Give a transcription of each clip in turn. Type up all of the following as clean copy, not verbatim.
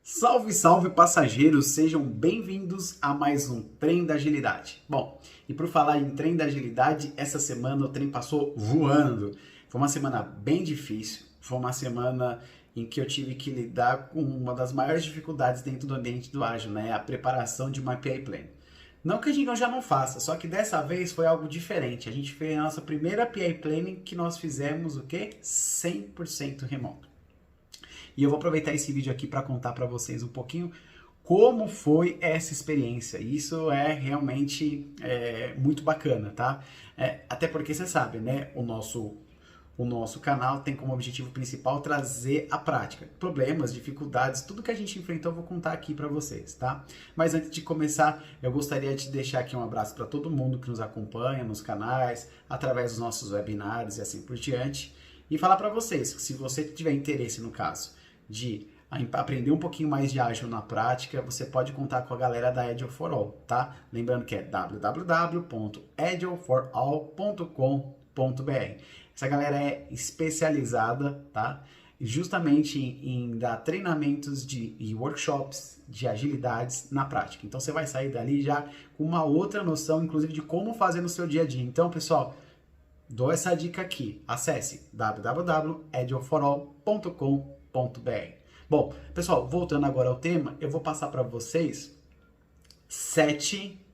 Salve, salve passageiros, sejam bem-vindos a mais um Trem da Agilidade. Bom, e por falar em Trem da Agilidade, essa semana o trem passou voando. Foi uma semana bem difícil, foi uma semana em que eu tive que lidar com uma das maiores dificuldades dentro do ambiente do ágil, né? A preparação de uma PI Plan. Não que a gente já não faça, só que dessa vez foi algo diferente. A gente fez a nossa primeira PI Planning que nós fizemos o quê? 100% remoto. E eu vou aproveitar esse vídeo aqui para contar para vocês um pouquinho como foi essa experiência. Isso é realmente muito bacana, tá? Até porque você sabe, né? O nosso canal tem como objetivo principal trazer a prática. Problemas, dificuldades, tudo que a gente enfrentou eu vou contar aqui para vocês, tá? Mas antes de começar, eu gostaria de deixar aqui um abraço para todo mundo que nos acompanha nos canais, através dos nossos webinários e assim por diante. E falar para vocês que se você tiver interesse no caso de aprender um pouquinho mais de ágil na prática, você pode contar com a galera da Agile for All, tá? Lembrando que é www.agileforall.com.br. Essa galera é especializada, tá? Justamente em dar treinamentos e workshops de agilidades na prática. Então você vai sair dali já com uma outra noção, inclusive, de como fazer no seu dia a dia. Então, pessoal, dou essa dica aqui. Acesse www.agileforall.com.br. Bom, pessoal, voltando agora ao tema, eu vou passar para vocês sete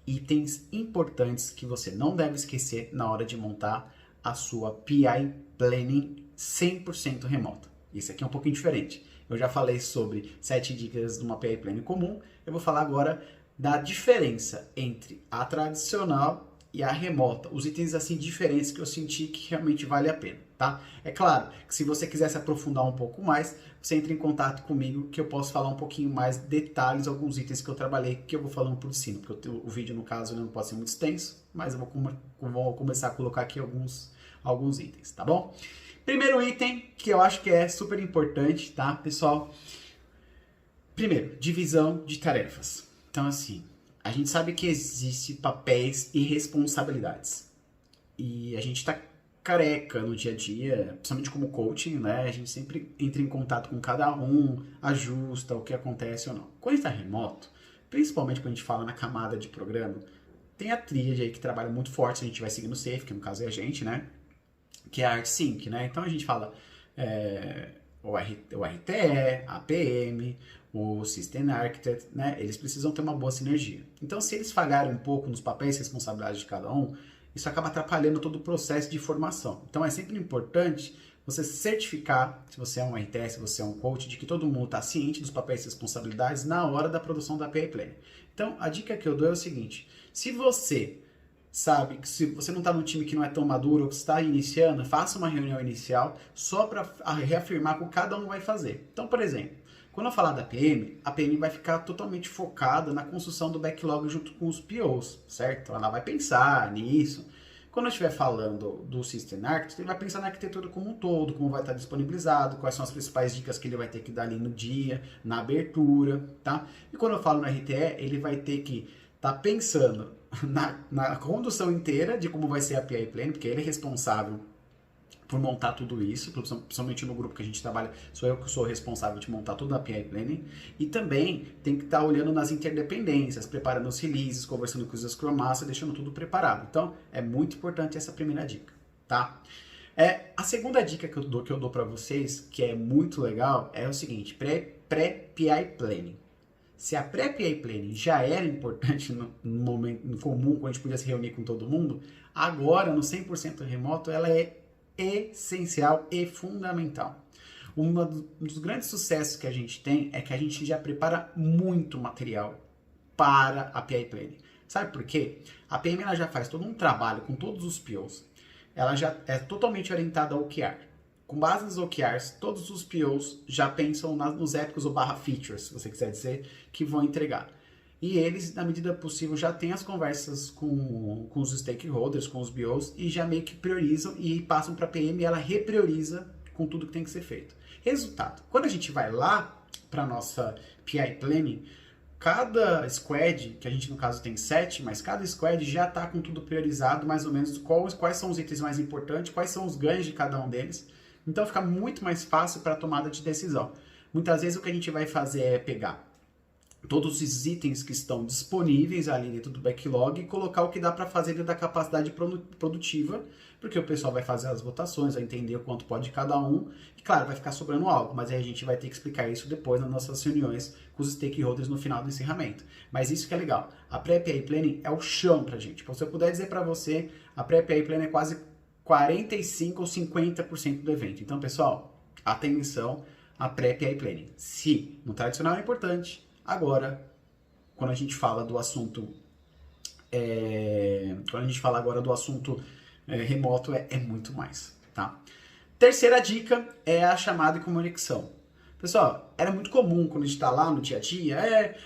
itens importantes que você não deve esquecer na hora de montar a sua PI Planning 100% remota. Isso aqui é um pouquinho diferente. Eu já falei sobre 7 dicas de uma PI Planning comum, eu vou falar agora da diferença entre a tradicional e a remota, os itens assim diferentes que eu senti que realmente vale a pena, tá? É claro que se você quiser se aprofundar um pouco mais, você entra em contato comigo que eu posso falar um pouquinho mais detalhes, alguns itens que eu trabalhei, que eu vou falando por cima, porque o vídeo no caso não pode ser muito extenso, mas eu vou começar a colocar aqui alguns itens, tá bom? Primeiro item que eu acho que é super importante, tá, pessoal? Primeiro, divisão de tarefas. Então assim, a gente sabe que existe papéis e responsabilidades. E a gente está careca no dia a dia, principalmente como coaching, né? A gente sempre entra em contato com cada um, ajusta o que acontece ou não. Quando está remoto, principalmente quando a gente fala na camada de programa, tem a tríade aí que trabalha muito forte, a gente vai seguindo o SAFe, que no caso é a gente, né? Que é a ArtSync, né? Então a gente fala o RTE, a PM, o System Architect, né? Eles precisam ter uma boa sinergia. Então, se eles falharem um pouco nos papéis e responsabilidades de cada um, isso acaba atrapalhando todo o processo de formação. Então, é sempre importante você certificar, se você é um RTE, se você é um coach, de que todo mundo está ciente dos papéis e responsabilidades na hora da produção da PI Planning. Então, a dica que eu dou é o seguinte: se você sabe que se você não está num time que não é tão maduro ou que está iniciando, faça uma reunião inicial só para reafirmar o que cada um vai fazer. Então, por exemplo, quando eu falar da PM, a PM vai ficar totalmente focada na construção do backlog junto com os POs, certo? Ela vai pensar nisso. Quando eu estiver falando do System Architect, ele vai pensar na arquitetura como um todo, como vai estar disponibilizado, quais são as principais dicas que ele vai ter que dar ali no dia, na abertura, tá? E quando eu falo no RTE, ele vai ter que estar pensando na condução inteira de como vai ser a PI Planning, porque ele é responsável por montar tudo isso, principalmente no grupo que a gente trabalha, sou eu que sou responsável de montar toda a PI Planning, e também tem que estar olhando nas interdependências, preparando os releases, conversando com os Scrum Master, deixando tudo preparado. Então, é muito importante essa primeira dica, tá? A segunda dica que eu dou para vocês, que é muito legal, é o seguinte: pré-PI Planning. Se a pré-PI Planning já era importante no momento comum, quando a gente podia se reunir com todo mundo, agora, no 100% remoto, ela é essencial e fundamental. Um dos grandes sucessos que a gente tem é que a gente já prepara muito material para a PI Planning. Sabe por quê? A PM ela já faz todo um trabalho com todos os POs. Ela já é totalmente orientada ao OKR. Com base nos OKRs, todos os POs já pensam nos épicos ou /features, se você quiser dizer, que vão entregar. E eles, na medida possível, já têm as conversas com os stakeholders, com os BOs, e já meio que priorizam e passam para a PM e ela reprioriza com tudo que tem que ser feito. Resultado, quando a gente vai lá para a nossa PI Planning, cada squad, que a gente no caso tem 7, mas cada squad já está com tudo priorizado, mais ou menos quais são os itens mais importantes, quais são os ganhos de cada um deles. Então fica muito mais fácil para a tomada de decisão. Muitas vezes o que a gente vai fazer é pegar todos os itens que estão disponíveis ali dentro do backlog e colocar o que dá para fazer dentro da capacidade produtiva, porque o pessoal vai fazer as votações, vai entender o quanto pode cada um, e claro, vai ficar sobrando algo, mas aí a gente vai ter que explicar isso depois nas nossas reuniões com os stakeholders no final do encerramento. Mas isso que é legal, a Pré-PI Planning é o chão pra gente. Se eu puder dizer para você, a Pré-PI Planning é quase 45% ou 50% do evento. Então, pessoal, atenção à Pré-PI Planning. Se no tradicional é importante, agora, quando a gente fala do assunto, remoto, é muito mais, tá? Terceira dica é a chamada e comunicação. Pessoal, era muito comum quando a gente tá lá no dia a dia,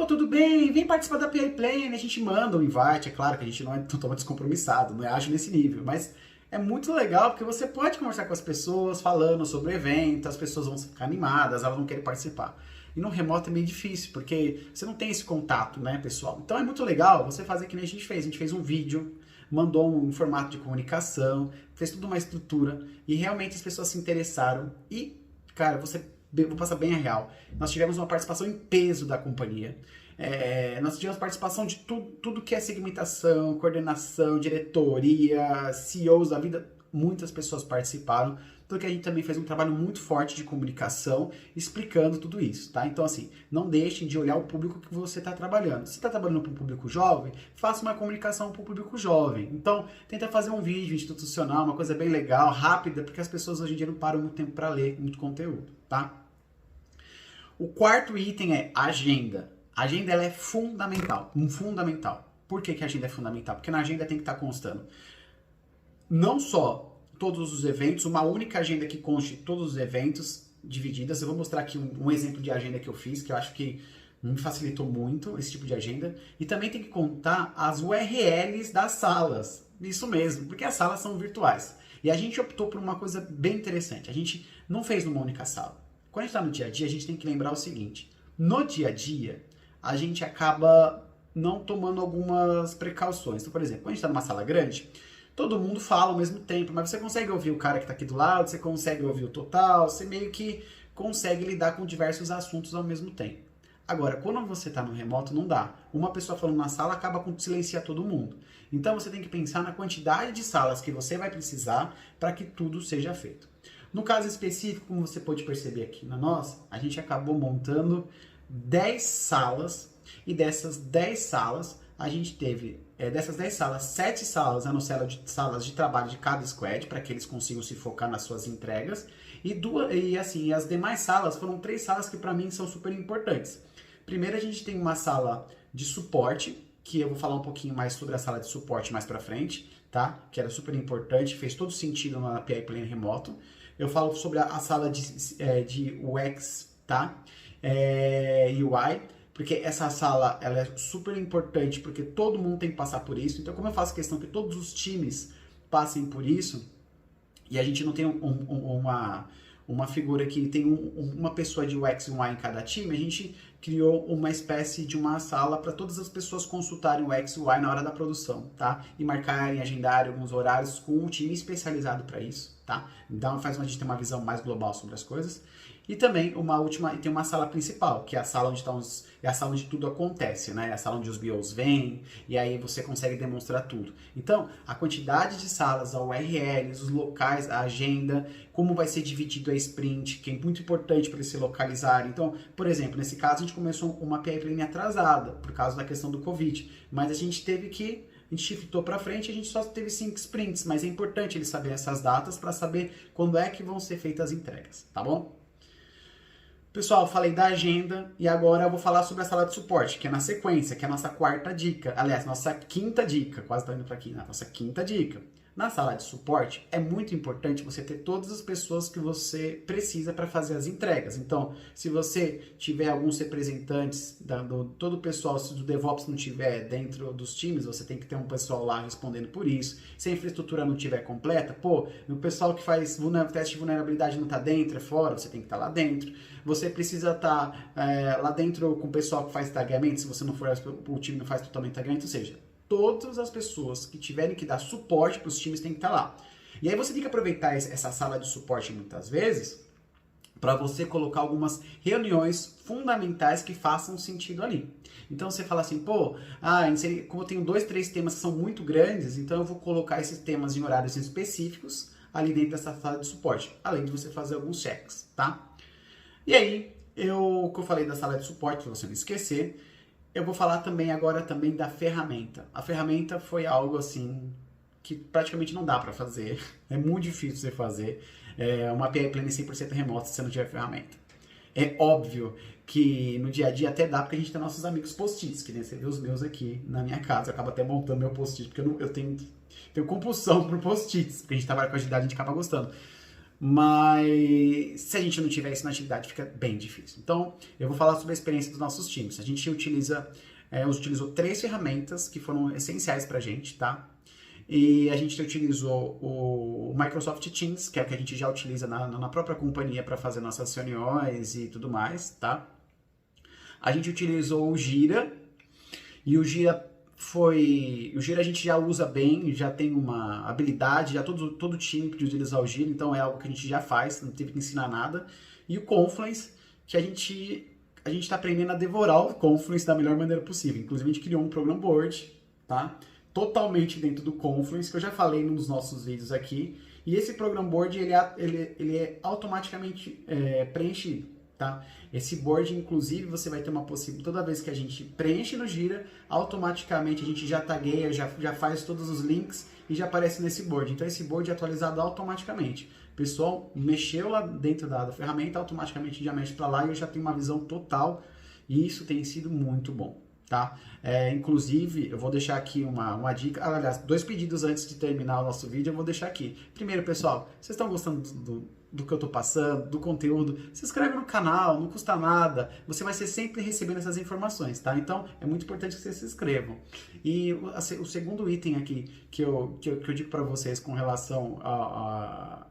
tudo bem, vem participar da PI Planning, a gente manda um invite, é claro que a gente não é totalmente descompromissado, não é ágil nesse nível, mas é muito legal porque você pode conversar com as pessoas falando sobre o evento, as pessoas vão ficar animadas, elas vão querer participar. E no remoto é meio difícil, porque você não tem esse contato, né, pessoal? Então é muito legal você fazer que nem a gente fez um vídeo, mandou um formato de comunicação, fez toda uma estrutura e realmente as pessoas se interessaram e, cara, vou passar bem a real, nós tivemos uma participação em peso da companhia. Nós tivemos participação de tudo que é segmentação, coordenação, diretoria, CEOs da vida, muitas pessoas participaram, porque a gente também fez um trabalho muito forte de comunicação, explicando tudo isso, tá? Então, assim, não deixem de olhar o público que você está trabalhando. Se está trabalhando para um público jovem, faça uma comunicação para o público jovem. Então, tenta fazer um vídeo institucional, uma coisa bem legal, rápida, porque as pessoas hoje em dia não param muito tempo para ler muito conteúdo, tá? O quarto item é agenda. A agenda ela é fundamental, fundamental. Por que a agenda é fundamental? Porque na agenda tem que estar constando não só todos os eventos, uma única agenda que conste todos os eventos divididas. Eu vou mostrar aqui um exemplo de agenda que eu fiz, que eu acho que me facilitou muito esse tipo de agenda. E também tem que contar as URLs das salas. Isso mesmo, porque as salas são virtuais. E a gente optou por uma coisa bem interessante. A gente não fez numa única sala. Quando a gente está no dia a dia, a gente tem que lembrar o seguinte. No dia a dia, a gente acaba não tomando algumas precauções. Então, por exemplo, quando a gente está numa sala grande, todo mundo fala ao mesmo tempo, mas você consegue ouvir o cara que está aqui do lado, você consegue ouvir o total, você meio que consegue lidar com diversos assuntos ao mesmo tempo. Agora, quando você está no remoto, não dá. Uma pessoa falando na sala acaba com silenciar todo mundo. Então, você tem que pensar na quantidade de salas que você vai precisar para que tudo seja feito. No caso específico, como você pode perceber aqui na nossa, a gente acabou montando 10 salas, e dessas 10 salas, a gente teve, dessas 10 salas, 7 salas eram salas de trabalho de cada squad, para que eles consigam se focar nas suas entregas, e as demais salas foram 3 salas que para mim são super importantes. Primeiro a gente tem uma sala de suporte, que eu vou falar um pouquinho mais sobre a sala de suporte mais para frente, tá? Que era super importante, fez todo sentido na PI Planning remoto. Eu falo sobre a sala de UX, tá? UI, porque essa sala ela é super importante, porque todo mundo tem que passar por isso. Então, como eu faço questão que todos os times passem por isso, e a gente não tem uma figura que tem uma pessoa de UX e UI em cada time, a gente criou uma espécie de uma sala para todas as pessoas consultarem o UX e UI na hora da produção, tá? E marcarem, agendarem alguns horários com um time especializado para isso, tá? Então faz a gente ter uma visão mais global sobre as coisas. E também tem uma sala principal, que é a sala onde é a sala onde tudo acontece, né? É a sala onde os BOs vêm, e aí você consegue demonstrar tudo. Então, a quantidade de salas, a URLs, os locais, a agenda, como vai ser dividido a sprint, que é muito importante para eles se localizarem. Então, por exemplo, nesse caso a gente começou uma PI Planning atrasada, por causa da questão do Covid, mas a gente shiftou para frente, a gente só teve 5 sprints, mas é importante eles saberem essas datas para saber quando é que vão ser feitas as entregas, tá bom? Pessoal, falei da agenda e agora eu vou falar sobre a sala de suporte, que é na sequência, que é a nossa quarta dica. Aliás, nossa quinta dica, quase tá indo para aqui, né? Nossa quinta dica. Na sala de suporte, é muito importante você ter todas as pessoas que você precisa para fazer as entregas. Então, se você tiver alguns representantes, todo o pessoal, se o DevOps não tiver dentro dos times, você tem que ter um pessoal lá respondendo por isso. Se a infraestrutura não estiver completa, o pessoal que faz teste de vulnerabilidade não está dentro, é fora, você tem que estar lá dentro. Você precisa estar lá dentro com o pessoal que faz tagamento, se você não for, o time não faz totalmente tagamento, ou seja, todas as pessoas que tiverem que dar suporte para os times têm que estar lá. E aí você tem que aproveitar essa sala de suporte muitas vezes para você colocar algumas reuniões fundamentais que façam sentido ali. Então você fala assim, como eu tenho 2, 3 temas que são muito grandes, então eu vou colocar esses temas em horários específicos ali dentro dessa sala de suporte, além de você fazer alguns checks, tá? E aí, que eu falei da sala de suporte, para você não esquecer, eu vou falar agora da ferramenta. A ferramenta foi algo assim que praticamente não dá para fazer. É muito difícil você fazer uma PI Planning 100% remota se você não tiver ferramenta. É óbvio que no dia a dia até dá, porque a gente tem nossos amigos post-its, que nem você vê os meus aqui na minha casa. Eu acabo até montando meu post-it, porque eu tenho compulsão por post-its, porque a gente trabalha com agilidade e a gente acaba gostando. Mas se a gente não tiver isso na atividade, fica bem difícil. Então, eu vou falar sobre a experiência dos nossos times. A gente utilizou 3 ferramentas que foram essenciais pra gente, tá? E a gente utilizou o Microsoft Teams, que é o que a gente já utiliza na própria companhia para fazer nossas reuniões e tudo mais, tá? A gente utilizou o Jira, e o Jira a gente já usa bem, já tem uma habilidade, já todo time pode utilizar o Jira, então é algo que a gente já faz, não teve que ensinar nada. E o Confluence, que a gente está aprendendo a devorar o Confluence da melhor maneira possível. Inclusive a gente criou um program board, tá? Totalmente dentro do Confluence, que eu já falei nos nossos vídeos aqui. E esse program board ele é automaticamente preenchido, tá? Esse board, inclusive, você vai ter uma possibilidade, toda vez que a gente preenche no Jira, automaticamente a gente já tagueia, já faz todos os links e já aparece nesse board. Então esse board é atualizado automaticamente. O pessoal mexeu lá dentro da ferramenta, automaticamente já mexe para lá e eu já tenho uma visão total e isso tem sido muito bom, tá? Inclusive, eu vou deixar aqui uma dica, aliás, 2 pedidos antes de terminar o nosso vídeo, eu vou deixar aqui. Primeiro, pessoal, vocês estão gostando do que eu tô passando, do conteúdo, se inscreve no canal, não custa nada, você vai ser sempre recebendo essas informações, tá? Então, é muito importante que vocês se inscrevam. E o segundo item aqui que eu digo para vocês com relação a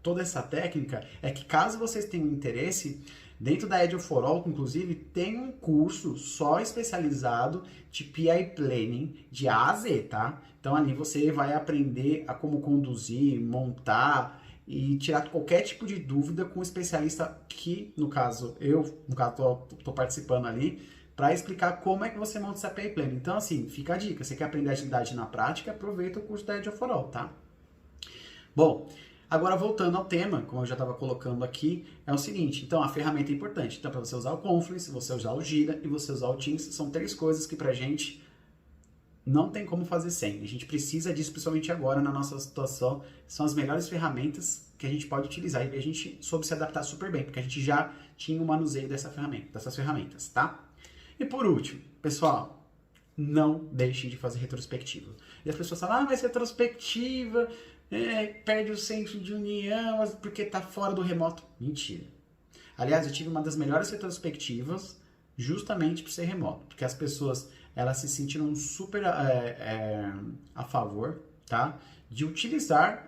toda essa técnica é que caso vocês tenham interesse, dentro da Agile for All, inclusive, tem um curso só especializado de PI Planning de A a Z, tá? Então, ali você vai aprender a como conduzir, montar e tirar qualquer tipo de dúvida com um especialista que, no caso, tô participando ali, para explicar como é que você monta essa PI Planning. Então, assim, fica a dica. Você quer aprender agilidade na prática, aproveita o curso da Agile for All, tá? Bom, agora voltando ao tema, como eu já estava colocando aqui, é o seguinte, então a ferramenta é importante. Então, para você usar o Confluence, você usar o Jira e você usar o Teams, são 3 coisas que pra gente não tem como fazer sem. A gente precisa disso, principalmente agora na nossa situação. São as melhores ferramentas que a gente pode utilizar e a gente soube se adaptar super bem, porque a gente já tinha o manuseio dessas ferramentas, tá? E por último, pessoal, não deixem de fazer retrospectiva. E as pessoas falam, mas retrospectiva perde o senso de união porque tá fora do remoto. Mentira. Aliás, eu tive uma das melhores retrospectivas justamente por ser remoto, porque as pessoas elas se sentiram super a favor, tá? De utilizar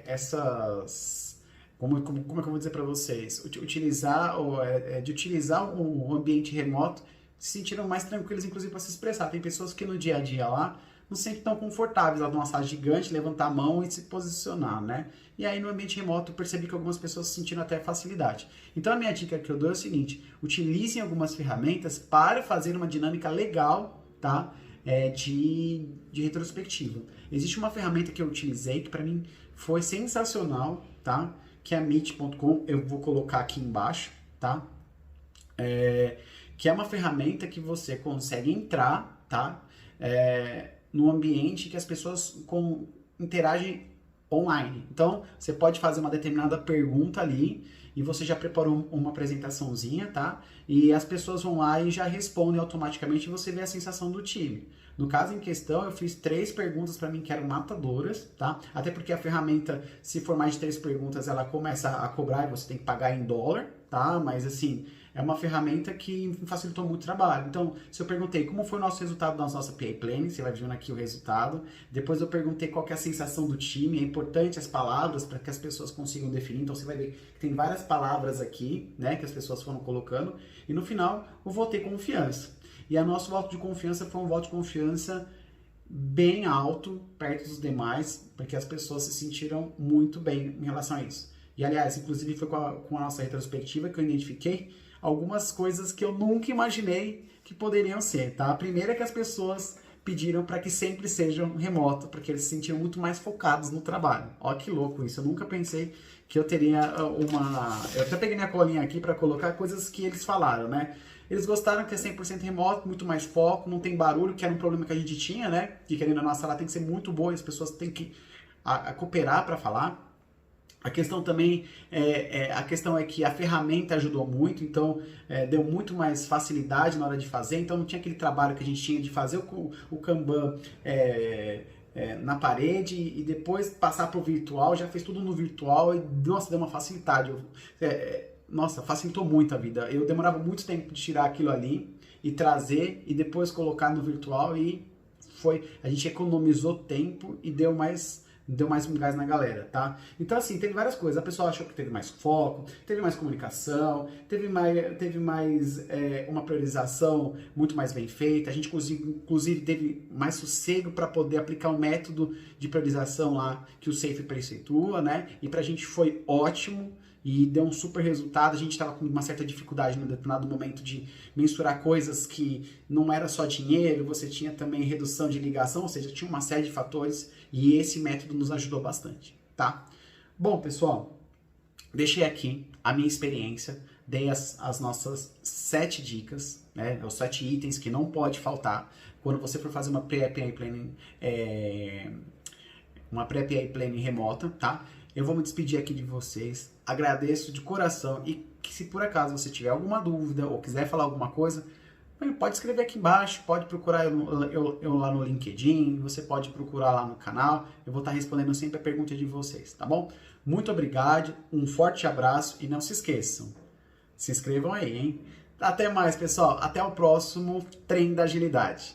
essas... Como é que eu vou dizer para vocês? De utilizar o ambiente remoto, se sentiram mais tranquilos, inclusive, para se expressar. Tem pessoas que no dia a dia lá não se sentem tão confortáveis lá numa sala gigante, levantar a mão e se posicionar, né? E aí no ambiente remoto eu percebi que algumas pessoas se sentiram até facilidade. Então a minha dica que eu dou é o seguinte, utilizem algumas ferramentas para fazer uma dinâmica legal, tá? De retrospectiva. Existe uma ferramenta que eu utilizei que para mim foi sensacional, tá? Que é a Meet.com, eu vou colocar aqui embaixo, tá? Que é uma ferramenta que você consegue entrar, tá? No ambiente que as pessoas interagem online. Então, você pode fazer uma determinada pergunta ali e você já preparou uma apresentaçãozinha, tá? E as pessoas vão lá e já respondem automaticamente e você vê a sensação do time. No caso em questão, eu fiz 3 perguntas para mim que eram matadoras, tá? Até porque a ferramenta, se for mais de 3 perguntas, ela começa a cobrar e você tem que pagar em dólar, tá? Mas assim, é uma ferramenta que facilitou muito o trabalho. Então, se eu perguntei como foi o nosso resultado da nossa PA Planning, você vai vendo aqui o resultado. Depois eu perguntei qual que é a sensação do time, é importante as palavras para que as pessoas consigam definir. Então, você vai ver que tem várias palavras aqui, né, que as pessoas foram colocando. E no final, eu votei confiança. E o nosso voto de confiança foi um voto de confiança bem alto, perto dos demais, porque as pessoas se sentiram muito bem em relação a isso. E, aliás, inclusive foi com a nossa retrospectiva que eu identifiquei algumas coisas que eu nunca imaginei que poderiam ser, tá? A primeira é que as pessoas pediram para que sempre sejam remoto, porque eles se sentiam muito mais focados no trabalho. Ó que louco isso, eu nunca pensei que eu teria uma... Eu até peguei minha colinha aqui para colocar coisas que eles falaram, né? Eles gostaram que é 100% remoto, muito mais foco, não tem barulho, que era um problema que a gente tinha, né? Que querendo a nossa sala tem que ser muito boa e as pessoas têm que cooperar para falar. A questão também a questão é que a ferramenta ajudou muito, então deu muito mais facilidade na hora de fazer, então não tinha aquele trabalho que a gente tinha de fazer o Kanban na parede e depois passar para o virtual, já fez tudo no virtual e, nossa, deu uma facilidade. Nossa, facilitou muito a vida. Eu demorava muito tempo de tirar aquilo ali e trazer e depois colocar no virtual e a gente economizou tempo e deu mais um gás na galera, tá? Então, assim, teve várias coisas. A pessoa achou que teve mais foco, teve mais comunicação, teve mais uma priorização muito mais bem feita. A gente, inclusive, teve mais sossego para poder aplicar um método de priorização lá que o Safe preceitua, né? E pra gente foi ótimo e deu um super resultado. A gente estava com uma certa dificuldade no determinado momento de mensurar coisas que não era só dinheiro, você tinha também redução de ligação, ou seja, tinha uma série de fatores e esse método nos ajudou bastante, tá? Bom, pessoal, deixei aqui a minha experiência, dei as nossas 7 dicas, né, os 7 itens que não pode faltar quando você for fazer uma pré-PA Planning remota, tá? Eu vou me despedir aqui de vocês, agradeço de coração e que se por acaso você tiver alguma dúvida ou quiser falar alguma coisa, pode escrever aqui embaixo, pode procurar eu lá no LinkedIn, você pode procurar lá no canal, eu vou estar respondendo sempre a pergunta de vocês, tá bom? Muito obrigado, um forte abraço e não se esqueçam, se inscrevam aí, hein? Até mais, pessoal, até o próximo Trem da Agilidade.